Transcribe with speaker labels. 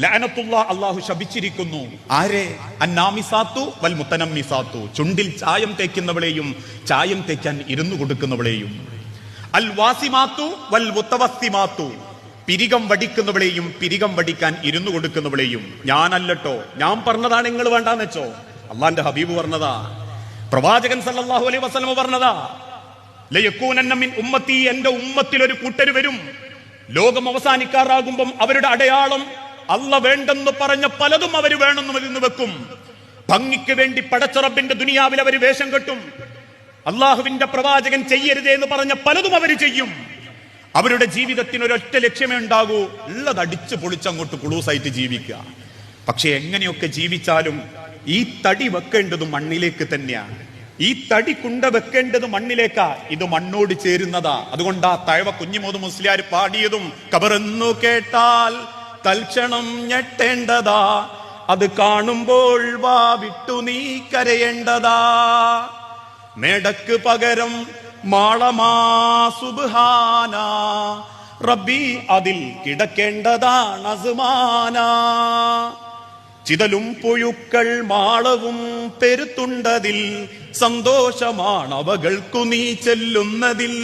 Speaker 1: ലഅനത്തുല്ലാ, അല്ലാഹു ശപിച്ചിരിക്കുന്നു. ആരെ? അന്നാമിസാത്തു വൽ മുത്തനമ്മിസാത്തു, ചുണ്ടിൽ ചായം തേക്കുന്നവളെയും ചായം തേക്കാൻ ഇരുന്നു കൊടുക്കുന്നവളെയും. അൽ വാസിമാത്തു വൽ മുത്തവസ്സിമാത്തു, പിരികം വടിക്കുന്നവളെയും പിരികം വടിക്കാൻ ഇരുന്നു കൊടുക്കുന്നവളെയും. ഞാനല്ലട്ടോ, ഞാൻ പറഞ്ഞതാണ്, നിങ്ങൾ വേണ്ടാന്ന് വെച്ചോ. അള്ളാന്റെ ഹബീബ് പറഞ്ഞതാ, പ്രവാചകൻ സല്ലല്ലാഹു അലൈഹി വസല്ലം പറഞ്ഞതാ. ലയകൂനന്ന മിൻ ഉമ്മത്തി, എന്റെ ഉമ്മത്തിൽ ഒരു കൂട്ടർ വരും, ലോകം അവസാനിക്കാറാകുമ്പം അവരുടെ അടയാളം അല്ല വേണ്ടെന്ന് പറഞ്ഞ പലതും അവർ വേണമെന്ന് ഇരുന്ന് വെക്കും. ഭംഗിക്ക് വേണ്ടി പടച്ച റബ്ബിന്റെ ദുനിയാവിൽ അവർ വേഷം കെട്ടും. അള്ളാഹുവിന്റെ പ്രവാചകൻ ചെയ്യരുതേ എന്ന് പറഞ്ഞ പലതും അവർ ചെയ്യും. അവരുടെ ജീവിതത്തിന് ഒരൊറ്റ ലക്ഷ്യമേ ഉണ്ടാകൂ, ഉള്ളത് അടിച്ചു പൊളിച്ചങ്ങോട്ട് കുളൂസായിട്ട് ജീവിക്കുക. പക്ഷെ എങ്ങനെയൊക്കെ ജീവിച്ചാലും ഈ തടി വെക്കേണ്ടത് മണ്ണിലേക്ക് തന്നെയാണ്. ഈ തടി കുണ്ട വെക്കേണ്ടത് മണ്ണിലേക്കാ, ഇത് മണ്ണോട് ചേരുന്നതാ. അതുകൊണ്ടാ തഴവ കുഞ്ഞിമോദ് മുസ്ലിയാർ പാടിയതും, കബറെന്നു കേട്ടാൽ തൽക്ഷണം ഞെട്ടേണ്ടതാ, അത് കാണുമ്പോൾ വാ വിട്ടു നീ കരയേണ്ടതാ. മേടക്ക് പകരം മാളമാ സുബ്ഹാന, റബ്ബി അതിൽ കിടക്കേണ്ടതാണ് അസ്മാന. ചിതലും പുഴുക്കൾ മാളവും പെരുത്തുണ്ടതിൽ, സന്തോഷമാണവകൾക്കു നീ ചെല്ലുന്നതിൽ.